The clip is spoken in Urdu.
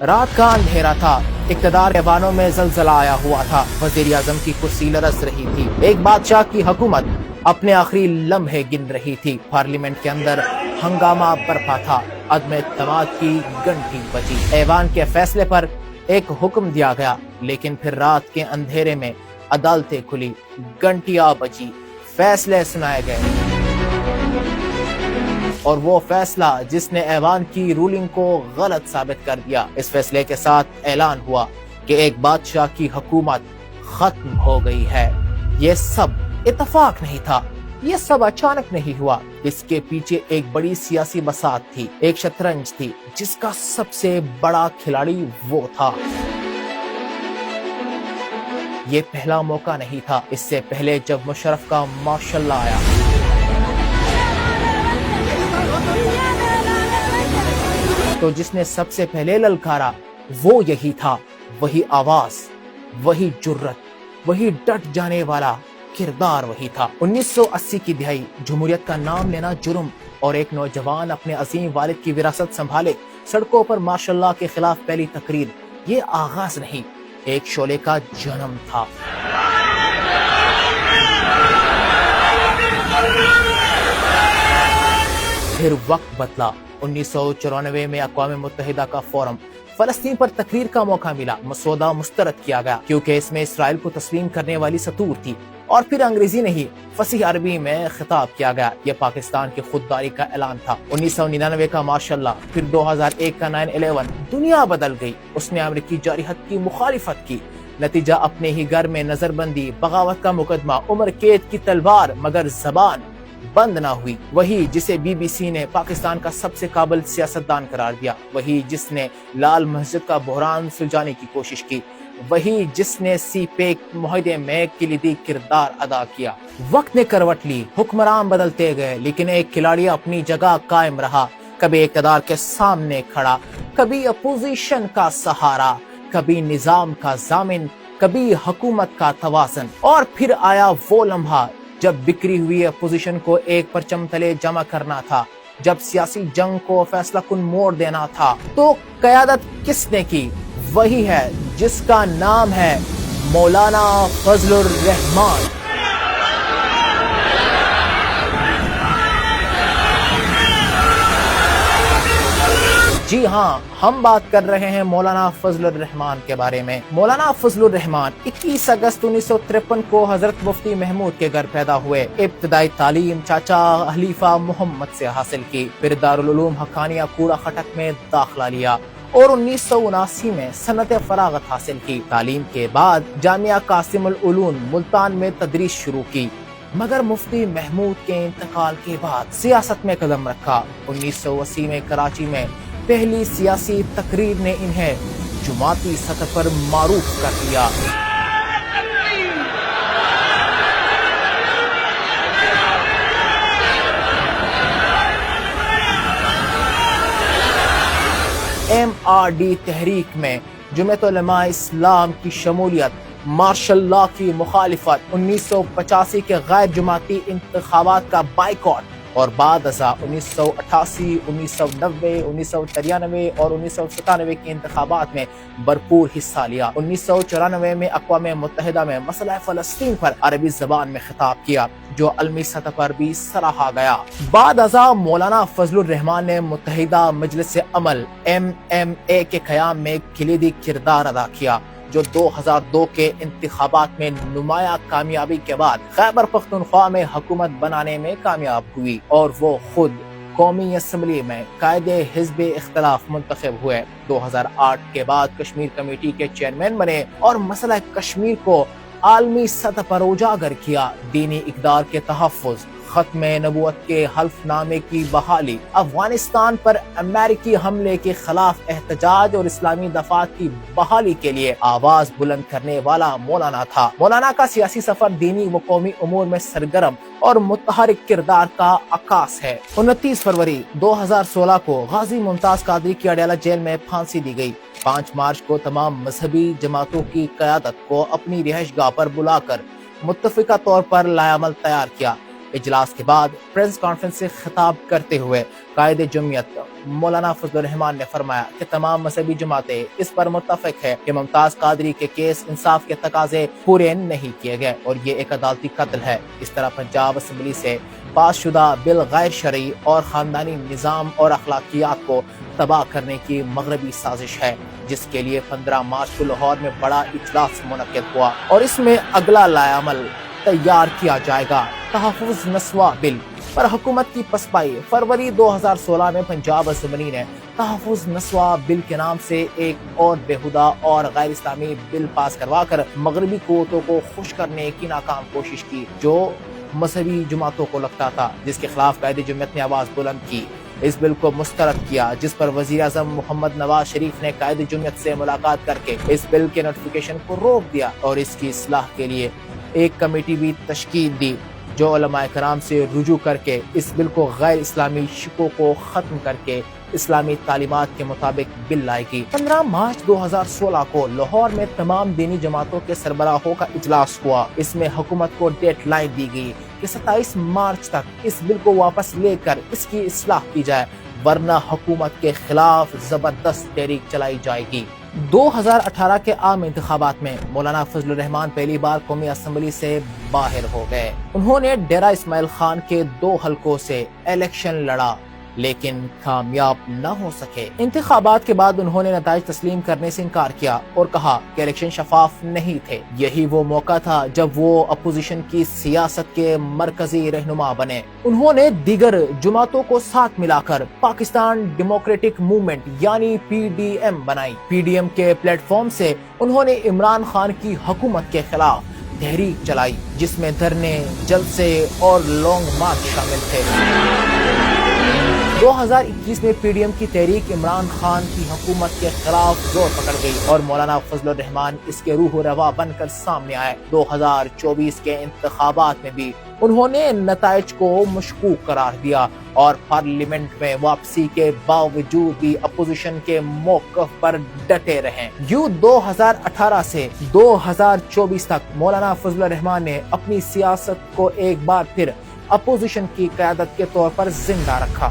رات کا اندھیرا تھا، اقتدار کے ایوانوں میں زلزلہ آیا ہوا تھا، وزیر اعظم کی کرسی لرز رہی تھی، ایک بادشاہ کی حکومت اپنے آخری لمحے گن رہی تھی۔ پارلیمنٹ کے اندر ہنگامہ برپا تھا، عدم اعتماد کی گھنٹی بجی، ایوان کے فیصلے پر ایک حکم دیا گیا، لیکن پھر رات کے اندھیرے میں عدالتیں کھلی، گھنٹیاں بجی، فیصلے سنائے گئے، اور وہ فیصلہ جس نے ایوان کی رولنگ کو غلط ثابت کر دیا، اس فیصلے کے ساتھ اعلان ہوا کہ ایک بادشاہ کی حکومت ختم ہو گئی ہے۔ یہ سب اتفاق نہیں تھا، یہ سب اچانک نہیں ہوا، اس کے پیچھے ایک بڑی سیاسی بساط تھی، ایک شطرنج تھی جس کا سب سے بڑا کھلاڑی وہ تھا۔ یہ پہلا موقع نہیں تھا، اس سے پہلے جب مشرف کا ماشاءاللہ آیا، تو جس نے سب سے پہلے للکارا وہ یہی تھا، وہی آواز، وہی جرت، وہی ڈٹ جانے والا کردار وہی تھا۔ 1980 کی دہائی، جمہوریت کا نام لینا جرم، اور ایک نوجوان اپنے عظیم والد کی وراثت سنبھالے، سڑکوں پر ماشاءاللہ کے خلاف پہلی تقریر، یہ آغاز نہیں، ایک شعلے کا جنم تھا۔ پھر وقت بدلا، 1994 میں اقوام متحدہ کا فورم، فلسطین پر تقریر کا موقع ملا، مسودہ مسترد کیا گیا کیونکہ اس میں اسرائیل کو تسلیم کرنے والی سطور تھی، اور پھر انگریزی نہیں، فصیح عربی میں خطاب کیا گیا، یہ پاکستان کی خودداری کا اعلان تھا۔ 1999 کا ماشاءاللہ، پھر 2001 کا 9/11، دنیا بدل گئی، اس نے امریکی جارحیت کی مخالفت کی، نتیجہ اپنے ہی گھر میں نظر بندی، بغاوت کا مقدمہ، عمر قید کی تلوار، مگر زبان بند نہ ہوئی۔ وہی جسے BBC نے پاکستان کا سب سے قابل سیاستدان قرار دیا، وہی جس نے لال مسجد کا بحران سلجھانے کی کوشش کی، وہی جس نے سی پیک معاہدے میں کلیدی کردار ادا کیا۔ وقت نے کروٹ لی، حکمران بدلتے گئے، لیکن ایک کھلاڑی اپنی جگہ قائم رہا، کبھی اقتدار کے سامنے کھڑا، کبھی اپوزیشن کا سہارا، کبھی نظام کا ضامن، کبھی حکومت کا توازن۔ اور پھر آیا وہ لمحہ جب بکھری ہوئی اپوزیشن کو ایک پرچم تلے جمع کرنا تھا، جب سیاسی جنگ کو فیصلہ کن موڑ دینا تھا، تو قیادت کس نے کی؟ وہی ہے جس کا نام ہے مولانا فضل الرحمان۔ جی ہاں، ہم بات کر رہے ہیں مولانا فضل الرحمان کے بارے میں۔ مولانا فضل الرحمان 21 اگست 1953 کو حضرت مفتی محمود کے گھر پیدا ہوئے۔ ابتدائی تعلیم چاچا خلیفہ محمد سے حاصل کی، پھر دارالعلوم حقانیہ کوڑا خٹک میں داخلہ لیا، اور 1979 میں سنت فراغت حاصل کی۔ تعلیم کے بعد جامعہ قاسم العلوم ملتان میں تدریس شروع کی، مگر مفتی محمود کے انتقال کے بعد سیاست میں قدم رکھا۔ 1980 میں کراچی میں پہلی سیاسی تقریر نے انہیں جماعتی سطح پر معروف کر دیا۔ MRD تحریک میں جمعیت علماء اسلام کی شمولیت، مارشل لا کی مخالفت، 1985 کے غیر جماعتی انتخابات کا بائیکاٹ، اور بعد ازاں 1988، 1990، 1993 اور 1997 کے انتخابات میں بھرپور حصہ لیا۔ 1994 میں اقوام متحدہ میں مسئلہ فلسطین پر عربی زبان میں خطاب کیا، جو عالمی سطح پر بھی سراہا گیا۔ بعد ازاں مولانا فضل الرحمان نے متحدہ مجلس عمل MMA کے قیام میں کلیدی کردار ادا کیا، جو 2002 کے انتخابات میں نمایاں کامیابی کے بعد خیبر پختونخوا میں حکومت بنانے میں کامیاب ہوئی، اور وہ خود قومی اسمبلی میں قائد حزب اختلاف منتخب ہوئے۔ 2008 کے بعد کشمیر کمیٹی کے چیئرمین بنے اور مسئلہ کشمیر کو عالمی سطح پر اجاگر کیا۔ دینی اقدار کے تحفظ، ختم نبوت کے حلف نامے کی بحالی، افغانستان پر امریکی حملے کے خلاف احتجاج اور اسلامی دفاعات کی بحالی کے لیے آواز بلند کرنے والا مولانا تھا۔ مولانا کا سیاسی سفر دینی و قومی امور میں سرگرم اور متحرک کردار کا عکاس ہے۔ 29 فروری 2016 کو غازی ممتاز قادری کی اڈیالہ جیل میں پھانسی دی گئی۔ 5 مارچ کو تمام مذہبی جماعتوں کی قیادت کو اپنی رہائش گاہ پر بلا کر متفقہ طور پر لائحہ عمل تیار کیا۔ اجلاس کے بعد پریس کانفرنس سے خطاب کرتے ہوئے قائد جمعیت مولانا فضل الرحمان نے فرمایا کہ تمام مذہبی جماعتیں اس پر متفق ہے کہ ممتاز قادری کے کیس انصاف کے تقاضے پورے نہیں کیے گئے اور یہ ایک عدالتی قتل ہے۔ اس طرح پنجاب اسمبلی سے پاس شدہ بل غیر شرعی اور خاندانی نظام اور اخلاقیات کو تباہ کرنے کی مغربی سازش ہے، جس کے لیے 15 مارچ کو لاہور میں بڑا اجلاس منعقد ہوا اور اس میں اگلا لائحہ عمل تیار کیا جائے گا۔ تحفظ نسواں بل پر حکومت کی پسپائی۔ فروری 2016 میں پنجاب اسمبلی نے تحفظ نسواں بل کے نام سے ایک اور بےہودہ اور غیر اسلامی بل پاس کروا کر مغربی قوتوں کو خوش کرنے کی ناکام کوشش کی، جو مذہبی جماعتوں کو لگتا تھا، جس کے خلاف قائد جمعیت نے آواز بلند کی۔ اس بل کو مسترد کیا، جس پر وزیر اعظم محمد نواز شریف نے قائد جمعیت سے ملاقات کر کے اس بل کے نوٹیفیکیشن کو روک دیا اور اس کی اصلاح کے لیے ایک کمیٹی بھی تشکیل دی، جو علماء کرام سے رجوع کر کے اس بل کو غیر اسلامی شکوں کو ختم کر کے اسلامی تعلیمات کے مطابق بل لائے گی۔ 15 مارچ 2016 کو لاہور میں تمام دینی جماعتوں کے سربراہوں کا اجلاس ہوا۔ اس میں حکومت کو ڈیڈ لائن دی گئی کہ 27 مارچ تک اس بل کو واپس لے کر اس کی اصلاح کی جائے، ورنہ حکومت کے خلاف زبردست تحریک چلائی جائے گی۔ 2018 کے عام انتخابات میں مولانا فضل الرحمان پہلی بار قومی اسمبلی سے باہر ہو گئے۔ انہوں نے ڈیرہ اسماعیل خان کے 2 حلقوں سے الیکشن لڑا، لیکن کامیاب نہ ہو سکے۔ انتخابات کے بعد انہوں نے نتائج تسلیم کرنے سے انکار کیا اور کہا کہ الیکشن شفاف نہیں تھے۔ یہی وہ موقع تھا جب وہ اپوزیشن کی سیاست کے مرکزی رہنما بنے۔ انہوں نے دیگر جماعتوں کو ساتھ ملا کر پاکستان ڈیموکریٹک موومنٹ یعنی PDM بنائی۔ PDM کے پلیٹ فارم سے انہوں نے عمران خان کی حکومت کے خلاف تحریک چلائی، جس میں دھرنے، جلسے اور لانگ مارچ شامل تھے۔ 2021 میں PDM کی تحریک عمران خان کی حکومت کے خلاف زور پکڑ گئی اور مولانا فضل الرحمان اس کے روح و روا بن کر سامنے آئے۔ 2024 کے انتخابات میں بھی انہوں نے نتائج کو مشکوک قرار دیا اور پارلیمنٹ میں واپسی کے باوجود بھی اپوزیشن کے موقف پر ڈٹے رہے۔ 2018 سے 2024 تک مولانا فضل الرحمان نے اپنی سیاست کو ایک بار پھر اپوزیشن کی قیادت کے طور پر زندہ رکھا۔